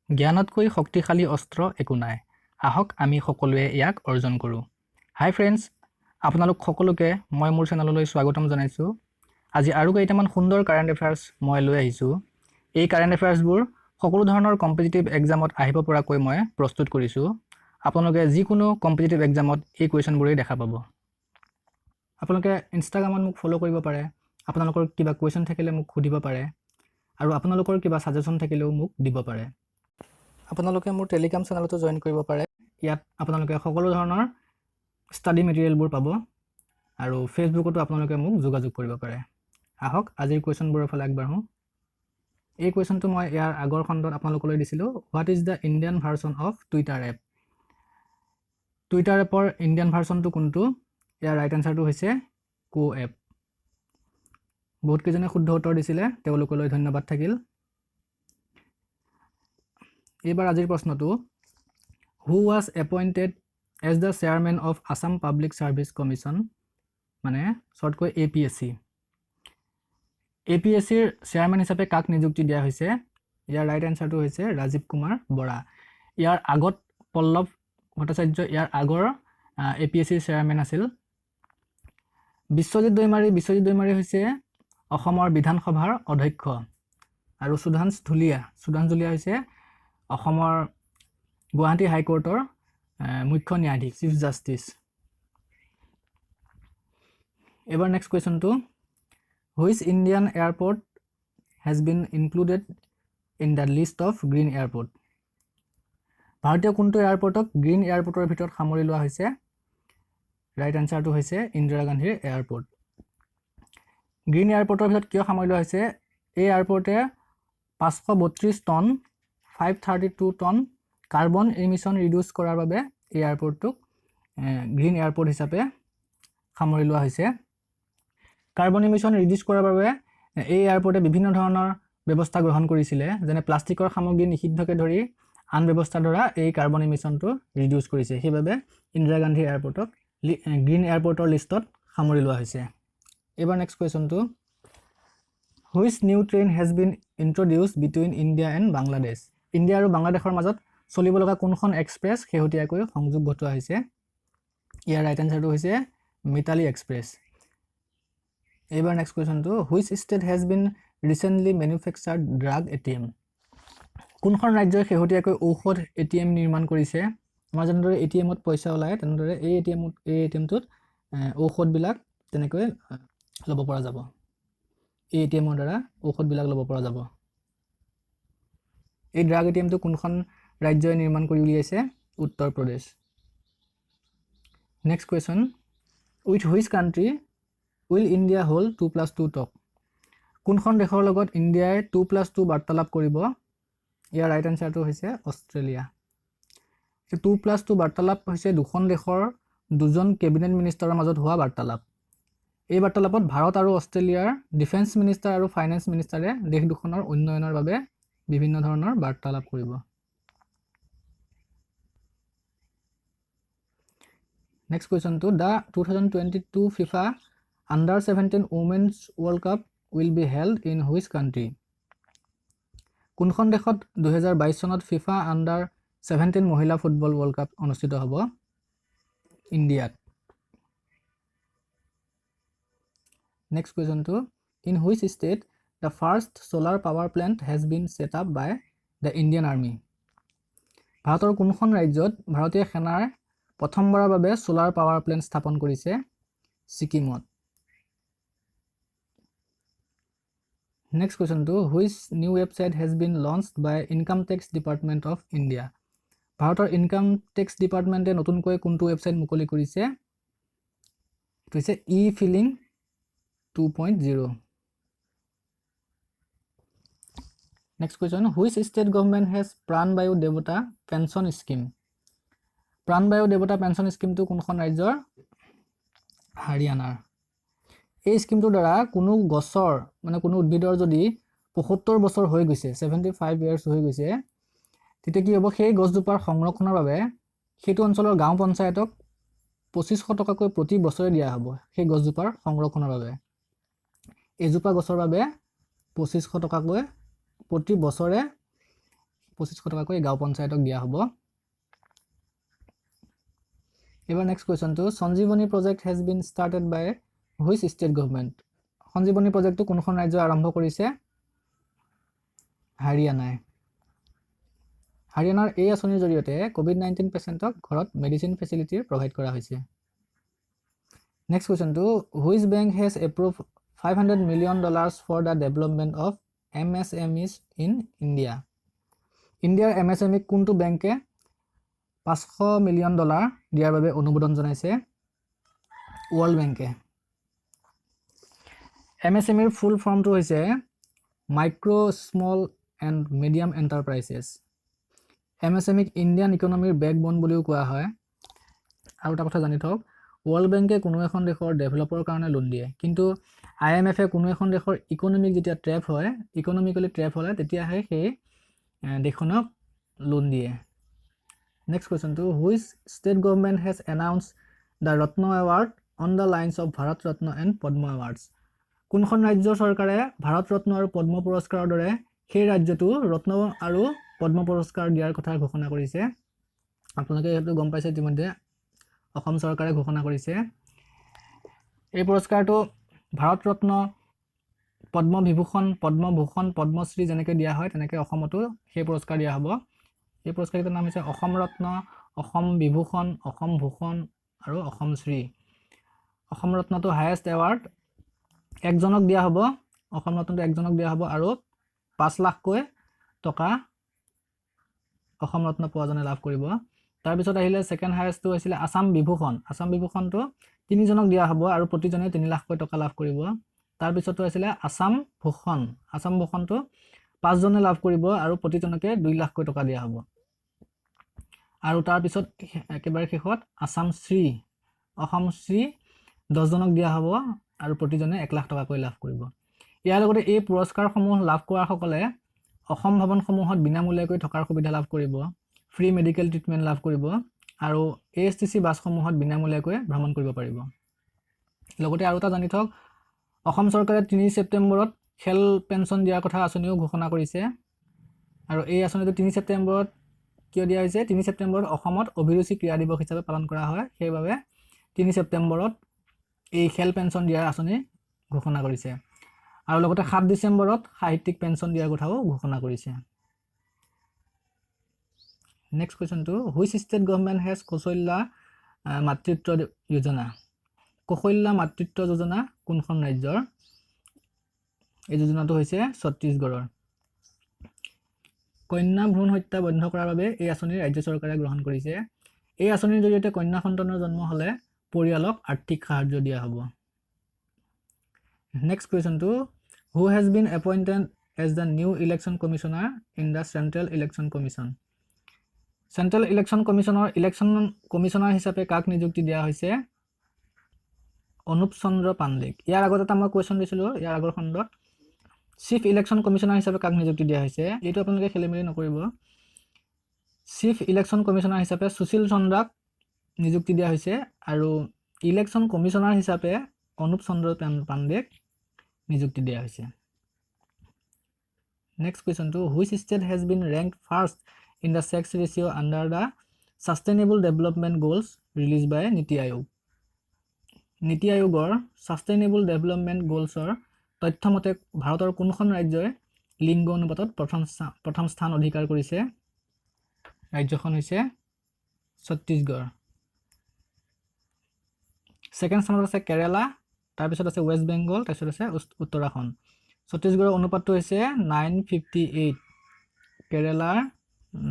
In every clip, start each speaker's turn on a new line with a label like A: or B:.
A: জ্ঞানতকৈ শক্তিশালী অস্ত্ৰ একো নাই। আহক আমি সকলোৱে ইয়াক অৰ্জন কৰোঁ। হাই ফ্ৰেণ্ডছ, আপোনালোক সকলোকে মই মোৰ চেনেললৈ স্বাগতম জনাইছোঁ। আজি আৰু কেইটামান সুন্দৰ কাৰেণ্ট এফেয়াৰ্ছ মই লৈ আহিছোঁ। এই কাৰেণ্ট এফেয়াৰ্ছবোৰ সকলো ধৰণৰ কম্পিটিটিভ এক্সামত আহিব পৰাকৈ মই প্ৰস্তুত কৰিছোঁ। আপোনালোকে যিকোনো কম্পিটিটিভ এক্সামত এই কুৱেশ্যনবোৰেই দেখা পাব। আপোনালোকে ইনষ্টাগ্ৰামত মোক ফ'ল' কৰিব পাৰে। আপোনালোকৰ কিবা কুৱেশ্যন থাকিলে মোক সুধিব পাৰে আৰু আপোনালোকৰ কিবা ছাজেশ্যন থাকিলেও মোক দিব পাৰে। আপোনালোকে মোৰ টেলিগ্ৰাম চেনেলতো জইন কৰিব পাৰে। ইয়াত আপোনালোকে সকলো ধৰণৰ ষ্টাডি মেটেৰিয়েলবোৰ পাব আৰু ফেচবুকতো আপোনালোকে মোক যোগাযোগ কৰিব পাৰে। আহক আজিৰ কুৱেশ্যনবোৰৰ ফালে আগবাঢ়োঁ। এই কুৱেশ্যনটো মই ইয়াৰ আগৰ খণ্ডত আপোনালোকলৈ দিছিলোঁ। What is the Indian version of Twitter app? Twitter এপৰ ইণ্ডিয়ান ভাৰ্চনটো কোনটো? ইয়াৰ ৰাইট এনচাৰটো হৈছে কো এপ। বহুতকেইজনে শুদ্ধ উত্তৰ দিছিলে, তেওঁলোকলৈ ধন্যবাদ থাকিল। এইবাৰ আজিৰ প্ৰশ্নটো, who was appointed as the chairman of Assam public service commission, মানে শ্বৰ্টকৈ APSC। APSCৰ চেয়াৰমেন হিচাপে কাক নিযুক্তি দিয়া হৈছে? ইয়াৰ ৰাইট এনচাৰটো হৈছে ৰাজীৱ কুমাৰ বৰা। ইয়াৰ আগত পল্লৱ ভট্টাচাৰ্য ইয়াৰ আগৰ APSCৰ চেয়াৰমেন আছিল। বিশ্বজিৎ দৈমাৰী হৈছে অসমৰ বিধানসভাৰ অধ্যক্ষ আৰু সুধাংশু ধুলীয়া হৈছে অসমৰ গুৱাহাটী হাইকোৰ্টৰ মুখ্য ন্যায়াধীশ, চিফ জাষ্টিচ। এবাৰ নেক্সট কুৱেশ্যনটো, which Indian airport has been included in the list of green airport? ভাৰতীয় কোনটো এয়াৰপৰ্টক গ্ৰীণ এয়াৰপৰ্টৰ ভিতৰত সামৰি লোৱা হৈছে? ৰাইট এনচাৰটো হৈছে ইন্দিৰা গান্ধীৰ এয়াৰপৰ্ট। গ্ৰীণ এয়াৰপৰ্টৰ ভিতৰত কিয় সামৰি লোৱা হৈছে? এই এয়াৰপৰ্টে 532 ton 532 ton carbon emission reduce কৰাৰ বাবে এই এয়াৰপৰ্টটোক গ্ৰীণ এয়াৰপৰ্ট হিচাপে সামৰি লোৱা হৈছে। কাৰ্বন এমিশ্যন ৰিডিউচ কৰাৰ বাবে এই এয়াৰপৰ্টে বিভিন্ন ধৰণৰ ব্যৱস্থা গ্ৰহণ কৰিছিলে, যেনে প্লাষ্টিকৰ সামগ্ৰী নিষিদ্ধকে ধৰি আন ব্যৱস্থাৰ দ্বাৰা এই কাৰ্বন এমিশ্যনটো ৰিডিউচ কৰিছে। সেইবাবে ইন্দিৰা গান্ধী এয়াৰপৰ্টক গ্ৰীণ এয়াৰপৰ্টৰ লিষ্টত সামৰি লোৱা হৈছে। এইবাৰ নেক্সট কুৱেশ্যনটো, which new train has been introduce between India and Bangladesh? India আৰু বাংলাদেশৰ মাজত চলিব লগা কোনখন এক্সপ্ৰেছ শেহতীয়াকৈ সংযোগ ঘটোৱা হৈছে? ইয়াৰ ৰাইট এনচাৰটো হৈছে মিতালী এক্সপ্ৰেছ। এইবাৰ নেক্সট কুৱেশ্যনটো, which state has been recently manufactured drug ATM? কোনখন ৰাজ্যই শেহতীয়াকৈ ঔষধ ATM নিৰ্মাণ কৰিছে? আমাৰ যেনেদৰে ATMত পইচা ওলায়, তেনেদৰে এই ATMটোত ঔষধবিলাক তেনেকৈ ল'ব পৰা যাব। এই ATMৰ দ্বাৰা ঔষধবিলাক ল'ব পৰা যাব। এই ড্ৰাগ ATMটো কোনখন ৰাজ্যই নিৰ্মাণ কৰি উলিয়াইছে? Uttar Pradesh. Next question, with which country will India hold 2+2 talk? কোনখন দেশৰ লগত ইণ্ডিয়াই 2+2 বাৰ্তালাপ কৰিব? ইয়াৰ ৰাইট এনচাৰটো হৈছে অষ্ট্ৰেলিয়া। 2+2 বাৰ্তালাপ হৈছে দুখন দেশৰ দুজন কেবিনেট মিনিষ্টাৰৰ মাজত হোৱা বাৰ্তালাপ। এই বাৰ্তালাপত ভাৰত আৰু অষ্ট্ৰেলিয়াৰ ডিফেন্স মিনিষ্টাৰ আৰু ফাইনেন্স মিনিষ্টাৰে দেশ দুখনৰ উন্নয়নৰ বাবে বিভিন্ন ধৰণৰ বাৰ্তালাপ কৰিব। নেক্সট কুৱেশ্যনটো, the 2022 FIFA Under-17 Women's World Cup will be held in which country? কোনখন দেশত 2022 চনত FIFA Under-17 মহিলা ফুটবল ৱৰ্ল্ড কাপ অনুষ্ঠিত হ'ব? ইণ্ডিয়াত। নেক্সট কুৱেশ্যনটো, in which state the first solar power plant has been set up by the Indian army? ভাৰতৰ কোনখন ৰাজ্যত ভাৰতীয় সেনাৰ প্ৰথমবাৰৰ বাবে সোলাৰ পাৱাৰ প্লেণ্ট স্থাপন কৰিছে? ছিকিমত। নেক্সট কুৱেশ্যনটো, which new website has been launched by income tax department of India? ভাৰতৰ ইনকাম টেক্স ডিপাৰ্টমেণ্টে নতুনকৈ কোনটো ৱেবছাইট মুকলি কৰিছে? এইটো হৈছে E-Filing 2.0। Next question, which state government has Pranvayu দেৱতা পেঞ্চন স্কিম? প্ৰাণবায়ু দেৱতা পেঞ্চন স্কিমটো কোনখন ৰাজ্যৰ? হাৰিয়ানাৰ। এই স্কিমটোৰ দ্বাৰা কোনো গছৰ মানে কোনো উদ্ভিদৰ যদি 75 বছৰ হৈ গৈছে, 75 years হৈ গৈছে, তেতিয়া কি হ'ব? সেই গছজোপাৰ সংৰক্ষণৰ বাবে সেইটো অঞ্চলৰ গাঁও পঞ্চায়তক 2500 টকাকৈ প্ৰতি বছৰে দিয়া হ'ব সেই গছজোপাৰ সংৰক্ষণৰ বাবে। এজোপা গছৰ বাবে 2500 টকাকৈ প্ৰতি বছৰে 2500 টকাকৈ গাঁও পঞ্চায়তক দিয়া হ'ব। এবাৰ নেক্সট কুৱেশ্যনটো Sanjeevani project has been started by which state government. Sanjeevani প্ৰজেক্টটো কোনখন ৰাজ্যই আৰম্ভ কৰিছে? হাৰিয়ানাই। হাৰিয়ানাৰ এই আঁচনিৰ জৰিয়তে COVID-19 পেচেণ্টক ঘৰত মেডিচিন ফেচিলিটি প্ৰভাইড কৰা হৈছে। নেক্সট কুৱেশ্যনটো which bank has approve $500 million for the development of MSMEs in India. ইণ্ডিয়াৰ MSME কোনটো বেংকে $500 million দিয়াৰ বাবে অনুমোদন জনাইছে? ৱৰ্ল্ড বেংকে। MSMEৰ ফুল ফৰ্মটো হৈছে micro' small and medium enterprises. MSMEক ইণ্ডিয়ান ইকনমিৰ বেকবোন বুলিও কোৱা হয়। আৰু এটা কথা জানি থওক, ৱৰ্ল্ড বেংকে কোনো এখন দেশৰ ডেভেলপৰ কাৰণে লোন দিয়ে, কিন্তু IMF কোনো এখন দেশৰ ইকনমিক যেতিয়া ইকনমিকেলি ট্ৰেপ হ'লে তেতিয়াহে সেই দেশখনক লোন দিয়ে। নেক্সট কুৱেশ্যনটো which state government has announced the Ratna award on the lines of Bharat Ratna and Padma awards. কোনখন ৰাজ্যৰ চৰকাৰে ভাৰত ৰত্ন আৰু পদ্ম পুৰস্কাৰৰ দৰে সেই ৰাজ্যটো ৰত্ন আৰু পদ্ম পুৰস্কাৰ দিয়াৰ কথা ঘোষণা কৰিছে? আপোনালোকে এইটো গম পাইছে ইতিমধ্যে, অসম চৰকাৰে ঘোষণা কৰিছে। এই পুৰস্কাৰটো ভাৰত ৰত্ন, পদ্মবিভূষণ, পদ্মভূষণ, পদ্মশ্ৰী যেনেকৈ দিয়া হয় তেনেকৈ অসমতো সেই পুৰস্কাৰ দিয়া হ'ব। এই পুৰস্কাৰকেইটাৰ নাম হৈছে অসম ৰত্ন, অসম বিভূষণ, অসম ভূষণ আৰু অসম শ্ৰী। অসম ৰত্নটো হায়েষ্ট এৱাৰ্ড, একজনক দিয়া হ'ব। অসম ৰত্নটো একজনক দিয়া হ'ব আৰু 5 লাখকৈ টকা অসম ৰত্ন পোৱাজনে লাভ কৰিব। তাৰপিছত আহিলে ছেকেণ্ড হায়েষ্টটো হৈছিলে আসাম বিভূষণ। আসাম বিভূষণটো 3জনক দিয়া হ'ব আৰু প্ৰতিজনে 3 লাখকৈ টকা লাভ কৰিব। তাৰপিছতো আছিলে আসাম ভূষণ। আসাম ভূষণটো 5 জনে লাভ কৰিব আৰু প্ৰতিজনকে 2 লাখকৈ টকা দিয়া হ'ব। আৰু তাৰপিছত একেবাৰে শেষত আসাম শ্ৰী। অসম শ্ৰী 10 জনক দিয়া হ'ব আৰু প্ৰতিজনে 1 লাখ টকাকৈ লাভ কৰিব। ইয়াৰ লগতে এই পুৰস্কাৰসমূহ লাভ কৰাসকলে অসম ভৱনসমূহত বিনামূলীয়াকৈ থকাৰ সুবিধা লাভ কৰিব, ফ্ৰী মেডিকেল ট্ৰিটমেণ্ট লাভ কৰিব আৰু ASTC বাছসমূহত বিনামূলীয়াকৈ ভ্ৰমণ কৰিব পাৰিব। লগতে আৰু এটা জানি থওক, অসম চৰকাৰে 3 ছেপ্টেম্বৰত খেল পেঞ্চন দিয়াৰ কথা আঁচনিও ঘোষণা কৰিছে। আৰু এই আঁচনিটো 3 ছেপ্টেম্বৰত কিয় দিয়া হৈছে? 3 ছেপ্টেম্বৰত অসমত অভিৰুচি ক্ৰীড়া দিৱস হিচাপে পালন কৰা হয়, সেইবাবে 3 ছেপ্টেম্বৰত এই খেল পেঞ্চন দিয়াৰ আঁচনি ঘোষণা কৰিছে। আৰু লগতে 7 ডিচেম্বৰত সাহিত্যিক পেঞ্চন দিয়াৰ কথাও ঘোষণা কৰিছে। নেক্সট কুৱেশ্যনটো which state government has Kaushalya Matritva Yojana. Kaushalya Matritva যোজনা কোনখন ৰাজ্যৰ? এই যোজনাটো হৈছে ছত্তীশগড়ৰ। কন্যা ভ্ৰূণ হত্যা বন্ধ কৰাৰ বাবে এই আঁচনি ৰাজ্য চৰকাৰে গ্ৰহণ কৰিছে। এই আঁচনিৰ জৰিয়তে কন্যা সন্তানৰ জন্ম হ'লে পৰিয়ালক আৰ্থিক সাহায্য দিয়া হ'ব। নেক্সট কুৱেশ্যনটো who has been appointed as the new election commissioner in the central election commission. Central election কমিশ্যনৰ ইলেকশ্যন কমিশ্যনাৰ হিচাপে কাক নিযুক্তি দিয়া হৈছে? অনুপ চন্দ্ৰ পাণ্ডেক। ইয়াৰ আগত এটা মই কুৱেশ্যন দিছিলোঁ ইয়াৰ আগৰ খণ্ডত, চিফ ইলেকশ্যন কমিশ্যনাৰ হিচাপে কাক নিযুক্তি দিয়া হৈছে? এইটো আপোনালোকে খেলিমেলি নকৰিব। চিফ ইলেকশ্যন কমিশ্যনাৰ হিচাপে সুশীল চন্দ্ৰাক নিযুক্তি দিয়া হৈছে আৰু ইলেকশ্যন কমিশ্যনাৰ হিচাপে অনুপ চন্দ্ৰ পাণ্ডেক নিযুক্তি দিয়া হৈছে। নেক্সট কুৱেশ্যনটো which state has been ranked first in the sex ratio' under the sustainable development goals release by NITI Aayog. নীতি আয়োগৰ ছাষ্টেইনেবল ডেভেলপমেণ্ট গ'লছৰ তথ্যমতে ভাৰতৰ কোনখন ৰাজ্যই লিংগ অনুপাতত প্ৰথম স্থান অধিকাৰ কৰিছে? ৰাজ্যখন হৈছে ছত্তীশগড়। ছেকেণ্ড স্থানত আছে কেৰালা, তাৰপিছত আছে ৱেষ্ট বেংগল, তাৰপিছত আছে উত্তৰাখণ্ড। ছত্তীশগড়ৰ অনুপাতটো হৈছে 958, কেৰালাৰ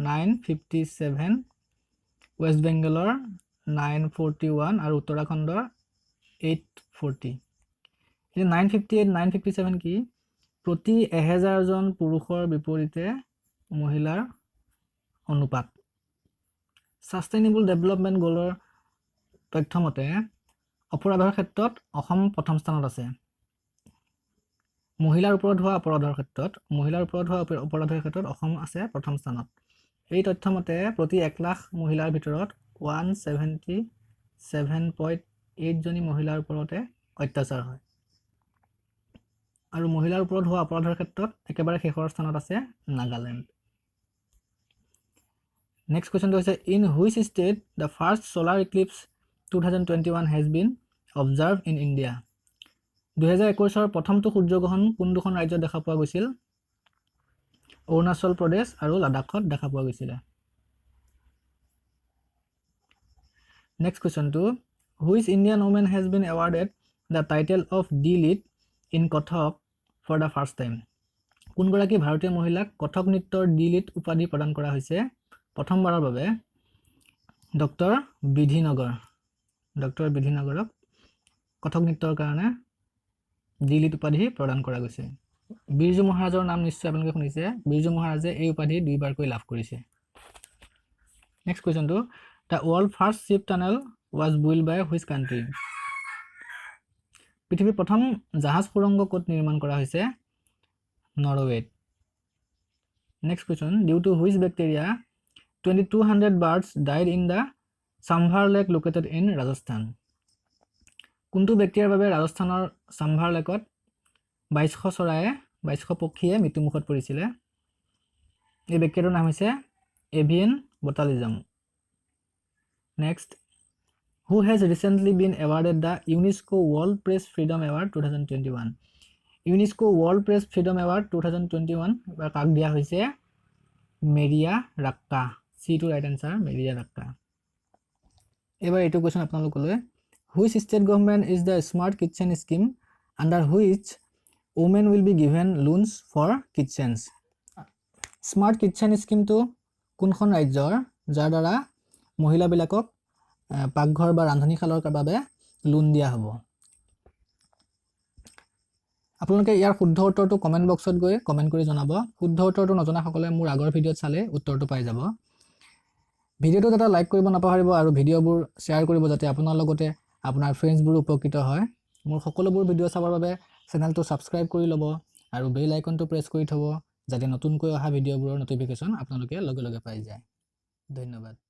A: 957, ৱেষ্ট বেংগলৰ 941 আৰু উত্তৰাখণ্ডৰ 840। এতিয়া 958, 957 কি? প্ৰতি 1000 জন পুৰুষৰ বিপৰীতে মহিলাৰ অনুপাত। ছাষ্টেইনেবল ডেভেলপমেণ্ট গ'লৰ তথ্যমতে অপৰাধৰ ক্ষেত্ৰত অসম প্ৰথম স্থানত আছে। মহিলাৰ ওপৰত হোৱা অপৰাধৰ ক্ষেত্ৰত অসম আছে প্ৰথম স্থানত। এই তথ্যমতে প্ৰতি 1 লাখ মহিলাৰ ভিতৰত 177.8 জনী মহিলাৰ ওপৰতে অত্যাচাৰ হয়। আৰু মহিলাৰ ওপৰত হোৱা অপৰাধৰ ক্ষেত্ৰত একেবাৰে শেষৰ স্থানত আছে নাগালেণ্ড। নেক্সট কুৱেশ্যনটো হৈছে in which state the first solar eclipse 2021 has been observe in India 2021 প্ৰথমটো সূৰ্যগ্ৰহণ কোন দুখন ৰাজ্যত দেখা পোৱা গৈছিল অৰুণাচল প্ৰদেশ আৰু লাডাখত দেখা পোৱা গৈছিলে নেক্সট কুৱেশ্যনটো which Indian women has been awarded the title of D Litt in Kathak for the first time কোনগৰাকী ভাৰতীয় মহিলাক কথক নৃত্যৰ ডি লিড উপাধি প্ৰদান কৰা হৈছে প্ৰথমবাৰৰ বাবে ডক্টৰ বিধিনগৰক কথক নৃত্যৰ কাৰণে ডি লিড উপাধি প্ৰদান কৰা গৈছে বিৰজু মহাৰাজৰ নাম নিশ্চয় আপোনালোকে শুনিছে বিৰজু মহাৰাজে এই উপাধি দুইবাৰকৈ লাভ কৰিছে নেক্সট কুৱেশ্যনটো the world first ship tunnel was build by which country পৃথিৱীৰ প্ৰথম জাহাজ সুৰংগ ক'ত নিৰ্মাণ কৰা হৈছে নৰৱেত next question due to which bacteria 2200 birds died in the Sambhar lake located in Rajasthan কোনটো বেক্টেৰিয়াৰ বাবে ৰাজস্থানৰ চাম্ভাৰ লেকত 2200 পক্ষীয়ে মৃত্যুমুখত পৰিছিলে এই বেক্টেৰিয়াৰ নাম হৈছে avian botulism next who has recently been awarded the UNESCO world press freedom award 2021 UNESCO world press freedom award 2021 এবাৰ কাক দিয়া হৈছে Maria Ressa see to right answer Maria Ressa এবাৰ এইটো কোৱেশ্যন আপোনালোকলৈ which state government is the smart kitchen scheme under which women will be given loans for kitchens smart kitchen স্কিমটো কোনখন ৰাজ্যৰ যাৰ দ্বাৰা মহিলাবিলাকক পাকঘৰ বা ৰান্ধনীশালৰ বাবে লোন দিয়া হ'ব আপোনালোকে ইয়াৰ শুদ্ধ উত্তৰটো কমেন্ট বক্সত গৈ কমেন্ট কৰি জনাব শুদ্ধ উত্তৰটো নজনাসকলে মোৰ আগৰ ভিডিঅ'ত চালে উত্তৰটো পাই যাব ভিডিঅ'টো এটা লাইক কৰিব নাপাহৰিব আৰু ভিডিঅ'বোৰ শ্বেয়াৰ কৰিব যাতে আপোনাৰ লগতে আপোনাৰ ফ্ৰেণ্ডছবোৰ উপকৃত হয় মোৰ সকলোবোৰ ভিডিঅ' চাবৰ বাবে চেনেলটো সাবস্ক্ৰাইব কৰি ল'ব আৰু বেল আইকনটো প্ৰেছ কৰি থব যাতে নতুনকৈ অহা ভিডিঅ'বোৰৰ নটিফিকেশ্যন আপোনালোকে লগে লগে পাই যায় ধন্যবাদ